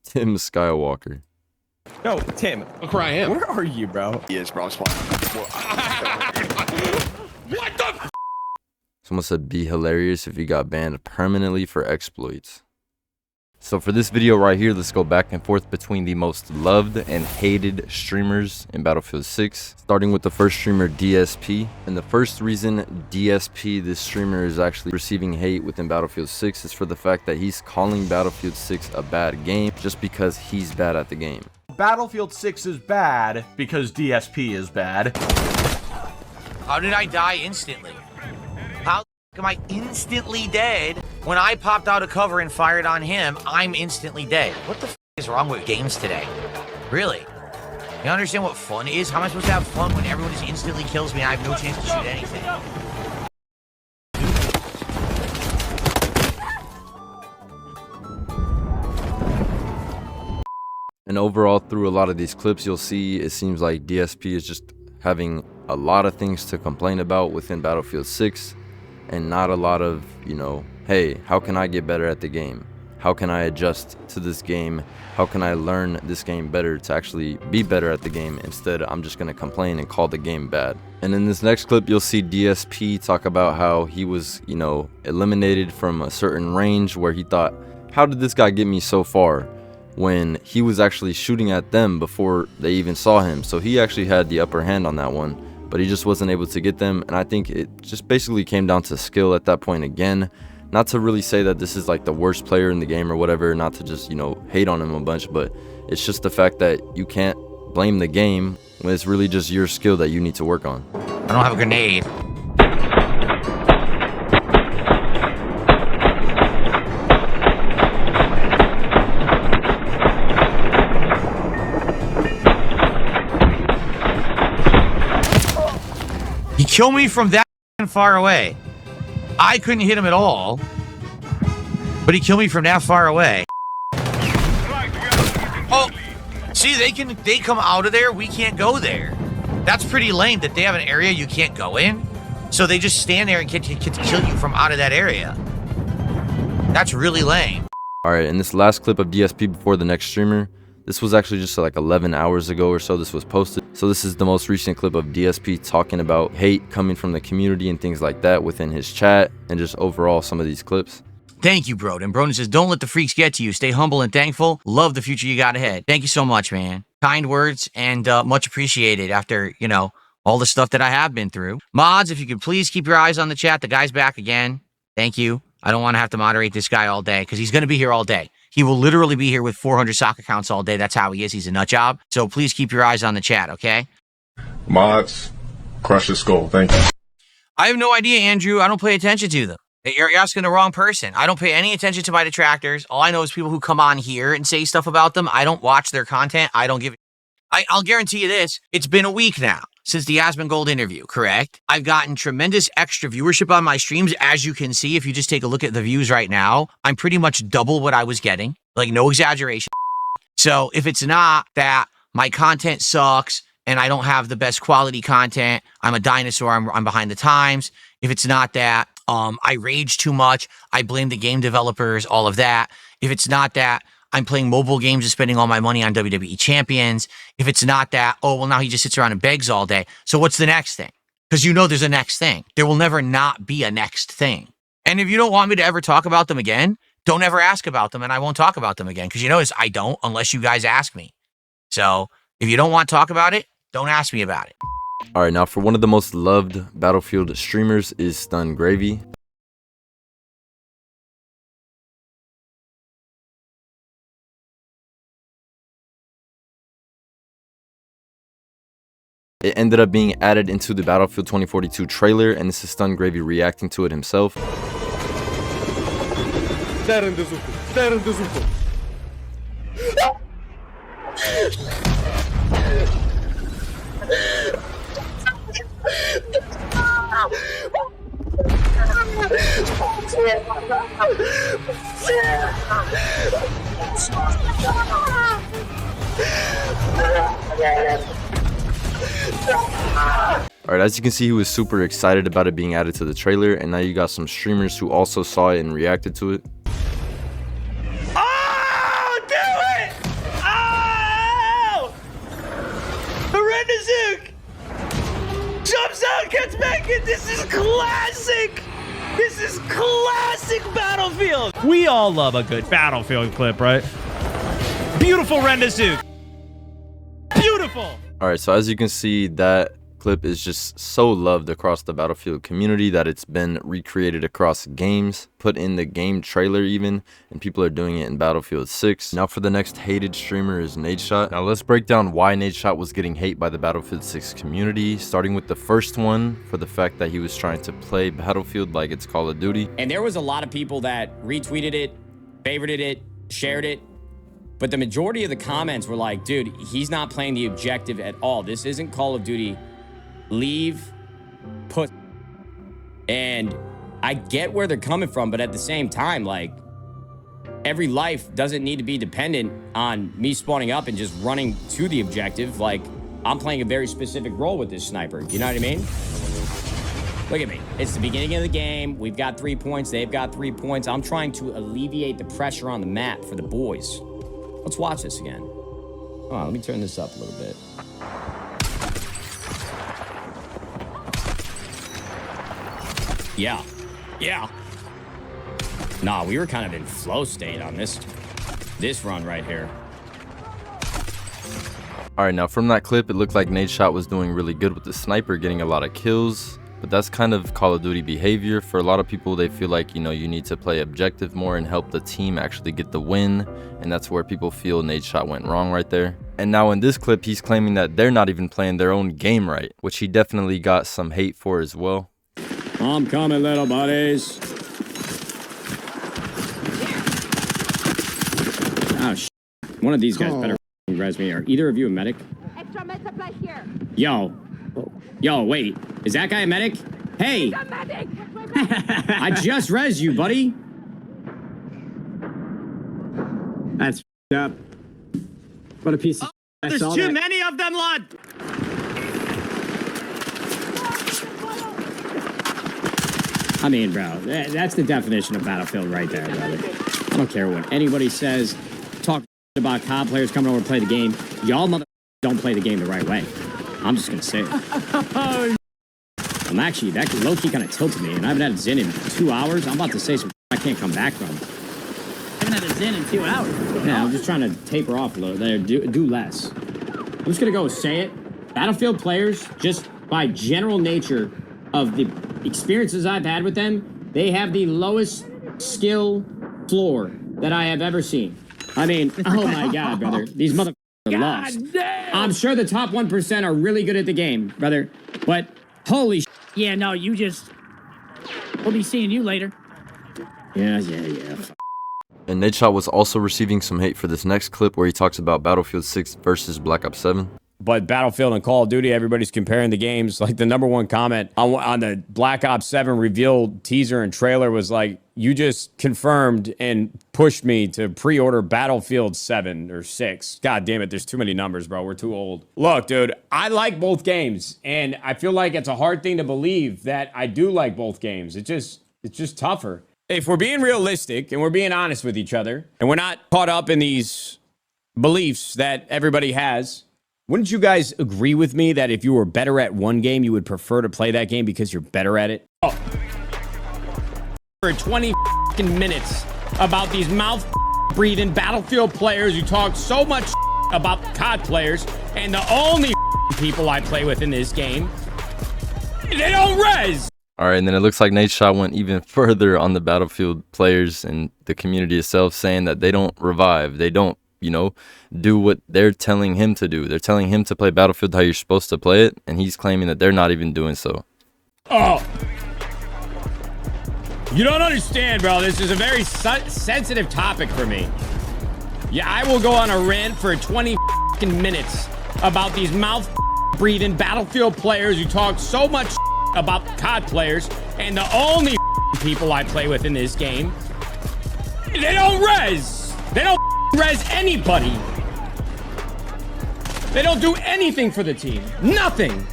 Tim Skywalker. No, Tim. Look where I am. Where are you, bro? He is, bro. I'm spawning. What the? Someone said be hilarious if you got banned permanently for exploits. So for this video right here, let's go back and forth between the most loved and hated streamers in Battlefield 6. Starting with the first streamer, DSP. And the first reason DSP, this streamer, is actually receiving hate within Battlefield 6 is for the fact that he's calling Battlefield 6 a bad game just because he's bad at the game. Battlefield 6 is bad because DSP is bad. How did I die instantly? How am I instantly dead? When I popped out of cover and fired on him, I'm instantly dead. What the f is wrong with games today? Really? You understand what fun is? How am I supposed to have fun when everyone just instantly kills me and I have no chance to shoot anything? And overall, through a lot of these clips, you'll see it seems like DSP is just having a lot of things to complain about within Battlefield 6 and not a lot of, you know, hey, how can I get better at the game? How can I adjust to this game? How can I learn this game better to actually be better at the game? Instead, I'm just going to complain and call the game bad. And in this next clip, you'll see DSP talk about how he was, you know, eliminated from a certain range where he thought, how did this guy get me so far? When he was actually shooting at them before they even saw him. So he actually had the upper hand on that one, but he just wasn't able to get them. And I think it just basically came down to skill at that point again. Not to really say that this is like the worst player in the game or whatever, not to just, you know, hate on him a bunch, but it's just the fact that you can't blame the game when it's really just your skill that you need to work on. I don't have a grenade. He killed me from that far away. I couldn't hit him at all, but he killed me from that far away. Oh, see, they come out of there. We can't go there. That's pretty lame that they have an area you can't go in. So they just stand there and get to kill you from out of that area. That's really lame. All right, and this last clip of DSP before the next streamer, this was actually just like 11 hours ago or so this was posted. So this is the most recent clip of DSP talking about hate coming from the community and things like that within his chat and just overall some of these clips. Thank you, Broden. Broden says, don't let the freaks get to you. Stay humble and thankful. Love the future you got ahead. Thank you so much, man. Kind words and much appreciated after, you know, all the stuff that I have been through. Mods, if you could please keep your eyes on the chat. The guy's back again. Thank you. I don't want to have to moderate this guy all day because he's going to be here all day. He will literally be here with 400 sock accounts all day. That's how he is. He's a nut job. So please keep your eyes on the chat, okay? Mods, crush the skull. Thank you. I have no idea, Andrew. I don't pay attention to them. You're asking the wrong person. I don't pay any attention to my detractors. All I know is people who come on here and say stuff about them. I don't watch their content. I don't give... I'll guarantee you this. It's been a week now since the Asmongold interview, correct? I've gotten tremendous extra viewership on my streams. As you can see, if you just take a look at the views right now, I'm pretty much double what I was getting. Like, no exaggeration. So if it's not that my content sucks and I don't have the best quality content, I'm a dinosaur, I'm behind the times. If it's not that I rage too much, I blame the game developers, all of that. If it's not that I'm playing mobile games and spending all my money on WWE champions. If it's not that, oh, well, now he just sits around and begs all day. So what's the next thing? Because you know there's a next thing. There will never not be a next thing. And if you don't want me to ever talk about them again, don't ever ask about them and I won't talk about them again. Because you notice I don't unless you guys ask me. So if you don't want to talk about it, don't ask me about it. All right, now for one of the most loved Battlefield streamers is Stun Gravy. It ended up being added into the Battlefield 2042 trailer, and this is Stun Gravy reacting to it himself. Alright, as you can see, he was super excited about it being added to the trailer, and now you got some streamers who also saw it and reacted to it. Oh, do it! Classic Battlefield. We all love a good Battlefield clip, right? Beautiful Rendasu. Beautiful. All right, so as you can see, that clip is just so loved across the Battlefield community that it's been recreated across games, put in the game trailer even, and people are doing it in Battlefield 6. Now for the next hated streamer is nadeshot. Now let's break down why nadeshot was getting hate by the Battlefield 6 community, starting with the first one for the fact that he was trying to play Battlefield like it's Call of Duty. And there was a lot of people that retweeted it, favorited it, shared it. But the majority of the comments were like, dude, he's not playing the objective at all. This isn't Call of Duty. Leave, put. And I get where they're coming from, but at the same time, like, every life doesn't need to be dependent on me spawning up and just running to the objective. Like, I'm playing a very specific role with this sniper. You know what I mean? Look at me. It's the beginning of the game. We've got 3 points. They've got 3 points. I'm trying to alleviate the pressure on the map for the boys. Let's watch this again. Oh, let me turn this up a little bit. Yeah. Nah, we were kind of in flow state on this run right here. All right, now from that clip, it looked like nadeshot was doing really good with the sniper, getting a lot of kills. But that's kind of Call of Duty behavior. For a lot of people, they feel like, you know, you need to play objective more and help the team actually get the win. And that's where people feel nadeshot went wrong right there. And now in this clip, he's claiming that they're not even playing their own game right, which he definitely got some hate for as well. I'm coming, little buddies. Oh, one of these guys better res me. Are either of you a medic? Extra med supply here. Yo, wait. Is that guy a medic? Hey! He's a medic. I just res you, buddy. That's up. What a piece of There's too many of them, lad. I mean, bro, that's the definition of Battlefield right there, brother. I don't care what anybody says. Talk about COD players coming over to play the game. Y'all mother don't play the game the right way. I'm just gonna say it. I'm actually, that low-key kind of tilted me, and I haven't had a Zen in 2 hours. I'm about to say some I can't come back from. Haven't had a Zen in 2 hours. Yeah, I'm just trying to taper off a little there, do less. I'm just gonna go say it. Battlefield players, just by general nature of the experiences I've had with them, they have the lowest skill floor that I have ever seen. I mean, oh my God, brother. These motherfuckers are lost. Damn. I'm sure the top 1% are really good at the game, brother. But holy shit. Yeah, no, you just... We'll be seeing you later. Yeah. And nadeshot was also receiving some hate for this next clip where he talks about Battlefield 6 versus Black Ops 7. But Battlefield and Call of Duty, everybody's comparing the games. Like, the #1 comment on the Black Ops 7 reveal teaser and trailer was like, you just confirmed and pushed me to pre-order Battlefield 7 or 6. God damn it, there's too many numbers, bro. We're too old. Look, dude, I like both games, and I feel like it's a hard thing to believe that I do like both games. It's just tougher. If we're being realistic and we're being honest with each other, and we're not caught up in these beliefs that everybody has, wouldn't you guys agree with me that if you were better at one game, you would prefer to play that game because you're better at it? Oh. For 20 minutes about these mouth-breathing Battlefield players who talk so much about COD players, and the only people I play with in this game, they don't res! All right, and then it looks like nadeshot went even further on the Battlefield players and the community itself, saying that they don't revive, they don't, you know, do what they're telling him to do. They're telling him to play Battlefield how you're supposed to play it, and he's claiming that they're not even doing so. Oh. You don't understand, bro. This is a very sensitive topic for me. Yeah, I will go on a rant for 20 minutes about these mouth-breathing Battlefield players who talk so much about COD players, and the only people I play with in this game, they don't res. They don't res anybody. They don't do anything for the team. Nothing.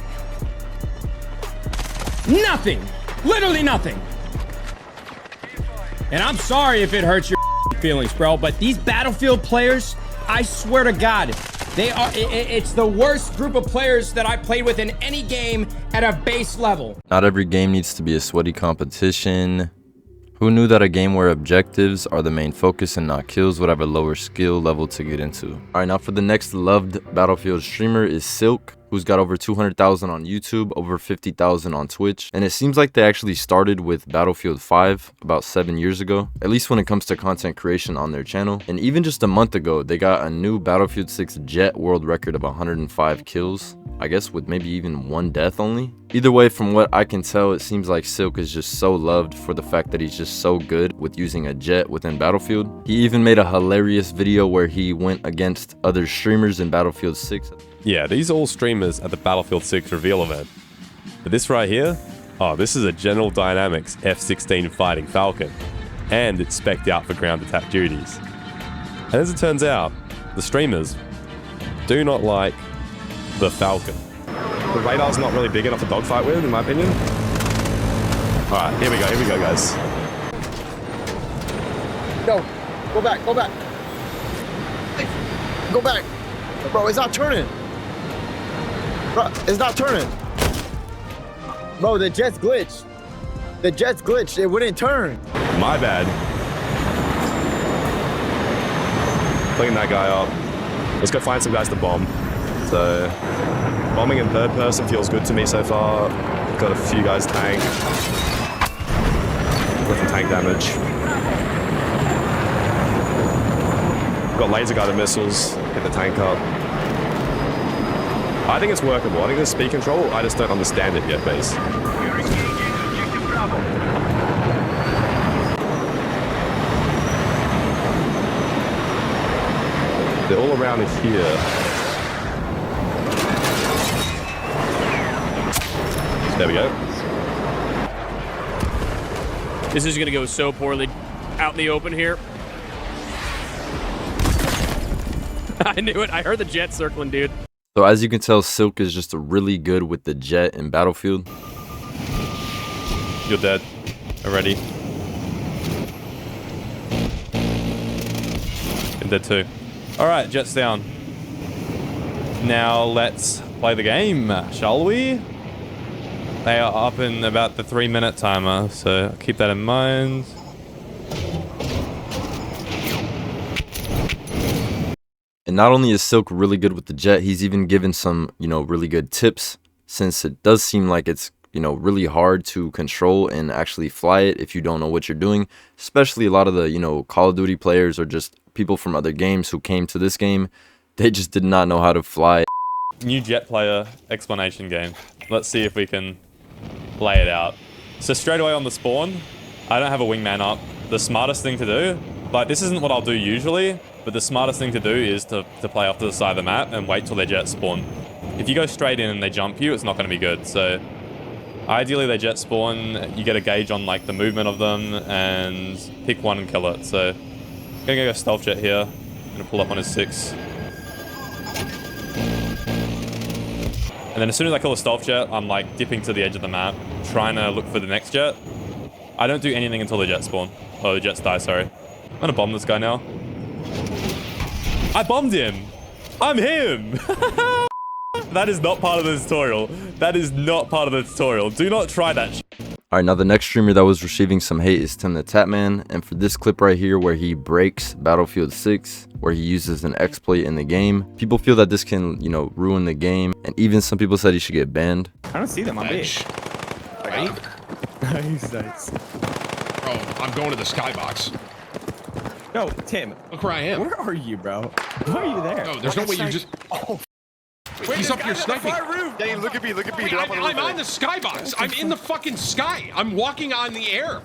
Nothing. Literally nothing. And I'm sorry if it hurts your feelings, bro, but these Battlefield players, I swear to God, they are, it's the worst group of players that I played with in any game at a base level. Not every game needs to be a sweaty competition. Who knew that a game where objectives are the main focus and not kills would have a lower skill level to get into? Alright, now for the next loved Battlefield streamer is Silk, who's got over 200,000 on YouTube, over 50,000 on Twitch, and it seems like they actually started with Battlefield 5 about 7 years ago, at least when it comes to content creation on their channel. And even just a month ago, they got a new Battlefield 6 Jet world record of 105 kills, I guess with maybe even 1 death only. Either way, from what I can tell, it seems like Silk is just so loved for the fact that he's just so good with using a jet within Battlefield. He even made a hilarious video where he went against other streamers in Battlefield 6. Yeah, these are all streamers at the Battlefield 6 reveal event. But this right here, oh, this is a General Dynamics F-16 Fighting Falcon, and it's spec'd out for ground attack duties. And as it turns out, the streamers do not like the Falcon. The radar's not really big enough to dogfight with, in my opinion. Alright, here we go, guys. No, go back. Go back. Bro, it's not turning. Bro, it's not turning. Bro, the jet's glitched. It wouldn't turn. My bad. Clean that guy up. Let's go find some guys to bomb. So, bombing in third person feels good to me so far. Got a few guys tank. Got some tank damage. Got laser guided missiles. Hit the tank up. I think it's workable. I think there's speed control. I just don't understand it yet, base. They're all around here. There we go. This is going to go so poorly out in the open here. I knew it. I heard the jet circling, dude. So as you can tell, Silk is just really good with the jet in Battlefield. You're dead already. And dead too. Alright, jet's down. Now let's play the game, shall we? They are up in about the 3-minute timer, so keep that in mind. And not only is Silk really good with the jet, he's even given some, really good tips, since it does seem like it's, really hard to control and actually fly it if you don't know what you're doing. Especially a lot of the, Call of Duty players or just people from other games who came to this game, they just did not know how to fly. New jet player explanation game. Let's see if we can play it out. So straight away on the spawn, I don't have a wingman up. The smartest thing to do, like this isn't what I'll do usually, but the smartest thing to do is to play off to the side of the map and wait till their jet spawn. If you go straight in and they jump you, it's not going to be good. So ideally they jet spawn, you get a gauge on like the movement of them and pick one and kill it. So I'm going to go stealth jet here. I'm going to pull up on his 6. And then as soon as I kill a stealth jet, I'm like dipping to the edge of the map, trying to look for the next jet. I don't do anything until the jet spawn. Oh, the jets die, sorry. I'm gonna bomb this guy now. I bombed him! I'm him! That is not part of the tutorial. That is not part of the tutorial. Do not try that shit. Alright, now the next streamer that was receiving some hate is timthetatman, and for this clip right here where he breaks Battlefield 6, where he uses an exploit in the game, people feel that this can, ruin the game, and even some people said he should get banned. I don't see them on B. Right? Nice. Bro, I'm going to the skybox. No, Tim. Look where I am. Where are you, bro? Why are you there? No, there's no way you just... Oh, wait, he's up here sniping. Dane, look at me. Wait, I'm on the skybox. I'm in the fucking sky. I'm walking on the air.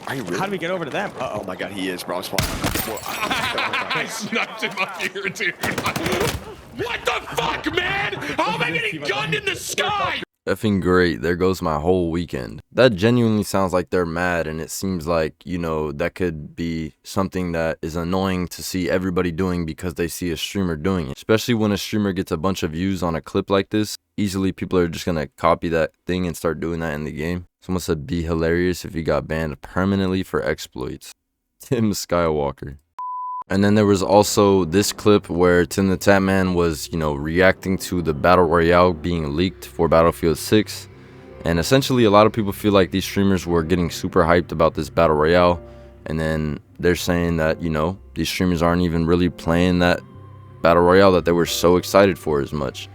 Are you really? How do we get over to them? Oh my god, he is, bro. I sniped him up here, dude. What the fuck, man? How am I getting gunned in the sky? Effing great, there goes my whole weekend. That genuinely sounds like they're mad, and it seems like, that could be something that is annoying to see everybody doing because they see a streamer doing it. Especially when a streamer gets a bunch of views on a clip like this, easily people are just gonna copy that thing and start doing that in the game. Someone said be hilarious if you got banned permanently for exploits. Tim Skywalker. And then there was also this clip where timthetatman was, reacting to the Battle Royale being leaked for Battlefield 6. And essentially, a lot of people feel like these streamers were getting super hyped about this battle royale, and then they're saying that, you know, these streamers aren't even really playing that battle royale that they were so excited for as much.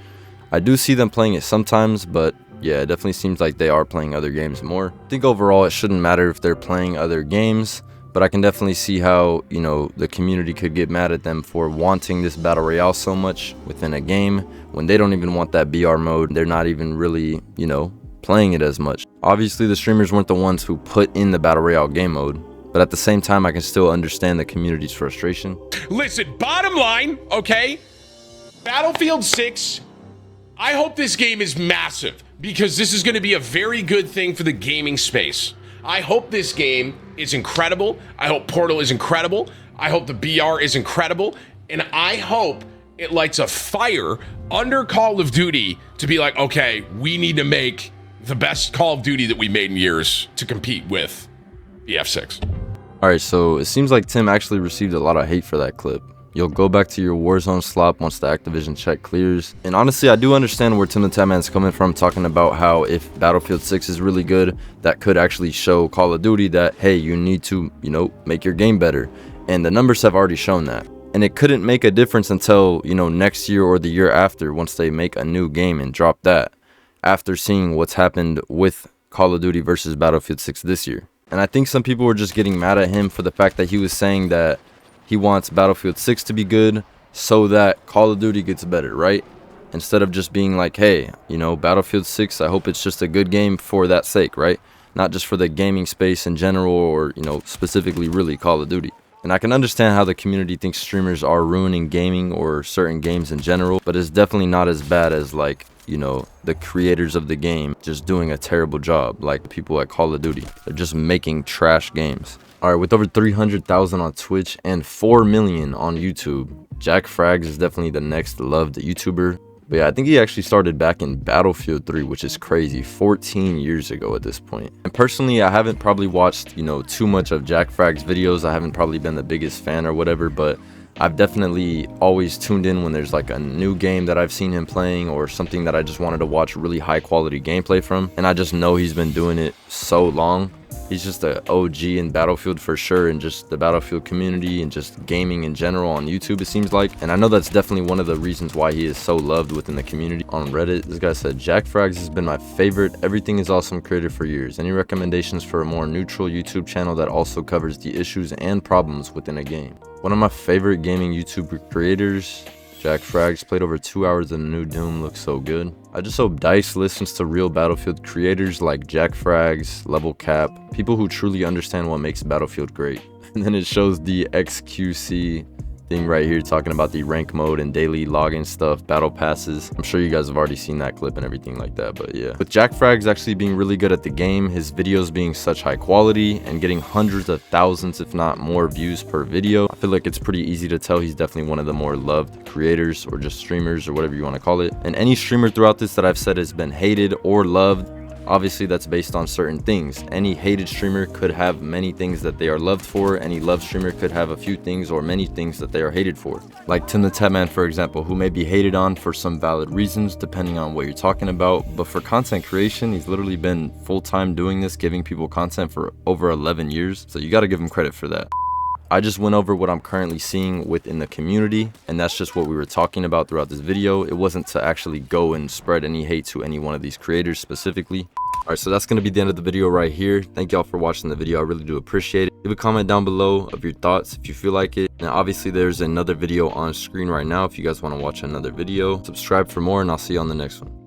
I do see them playing it sometimes, but yeah, it definitely seems like they are playing other games more. I think overall it shouldn't matter if they're playing other games, but I can definitely see how, you know, the community could get mad at them for wanting this battle royale so much within a game when they don't even want that BR mode. They're not even really, you know, playing it as much. Obviously, the streamers weren't the ones who put in the battle royale game mode, but at the same time, I can still understand the community's frustration. Listen, bottom line, okay? Battlefield 6, I hope this game is massive because this is going to be a very good thing for the gaming space. I hope this game is incredible. I hope Portal is incredible. I hope the BR is incredible. And I hope it lights a fire under Call of Duty to be like, okay, we need to make the best Call of Duty that we made in years to compete with BF6. All right, so it seems like Tim actually received a lot of hate for that clip. You'll go back to your Warzone slop once the Activision check clears. And honestly, I do understand where timthetatman's coming from, talking about how if Battlefield 6 is really good, that could actually show Call of Duty that, hey, you need to, you know, make your game better. And the numbers have already shown that. And it couldn't make a difference until, you know, next year or the year after, once they make a new game and drop that, after seeing what's happened with Call of Duty versus Battlefield 6 this year. And I think some people were just getting mad at him for the fact that he was saying that he wants Battlefield 6 to be good so that Call of Duty gets better, right? Instead of just being like, hey, you know, Battlefield 6, I hope it's just a good game for that sake, right? Not just for the gaming space in general or, you know, specifically really Call of Duty. And I can understand how the community thinks streamers are ruining gaming or certain games in general, but it's definitely not as bad as, like, you know, the creators of the game just doing a terrible job, like people at Call of Duty. They're just making trash games. All right, with over 300,000 on Twitch and 4 million on YouTube, jackfrags is definitely the next loved YouTuber. But yeah, I think he actually started back in Battlefield 3, which is crazy, 14 years ago at this point. And personally, I haven't probably watched, you know, too much of jackfrags videos. I haven't probably been the biggest fan or whatever, but I've definitely always tuned in when there's like a new game that I've seen him playing or something that I just wanted to watch really high quality gameplay from. And I just know he's been doing it so long. He's just an OG in Battlefield for sure, and just the Battlefield community and just gaming in general on YouTube, it seems like. And I know that's definitely one of the reasons why he is so loved within the community. On Reddit, this guy said, jackfrags has been my favorite Everything is Awesome creator for years. Any recommendations for a more neutral YouTube channel that also covers the issues and problems within a game? One of my favorite gaming YouTube creators, jackfrags, played over 2 hours in the new Doom, looks so good. I just hope DICE listens to real Battlefield creators like jackfrags, Level Cap, people who truly understand what makes Battlefield great. And then it shows the XQC thing right here talking about the rank mode and daily login stuff, battle passes. I'm sure you guys have already seen that clip and everything like that, but yeah. With jackfrags actually being really good at the game, his videos being such high quality and getting hundreds of thousands if not more views per video, I feel like it's pretty easy to tell he's definitely one of the more loved creators or just streamers or whatever you want to call it. And any streamer throughout this that I've said has been hated or loved, obviously that's based on certain things. Any hated streamer could have many things that they are loved for. Any loved streamer could have a few things or many things that they are hated for. Like timthetatman, for example, who may be hated on for some valid reasons depending on what you're talking about. But for content creation, he's literally been full-time doing this, giving people content for over 11 years. So you got to give him credit for that. I just went over what I'm currently seeing within the community, and that's just what we were talking about throughout this video. It wasn't to actually go and spread any hate to any one of these creators specifically. All right, so that's going to be the end of the video right here. Thank y'all for watching the video. I really do appreciate it. Leave a comment down below of your thoughts if you feel like it. Now, obviously, there's another video on screen right now if you guys want to watch another video. Subscribe for more, and I'll see you on the next one.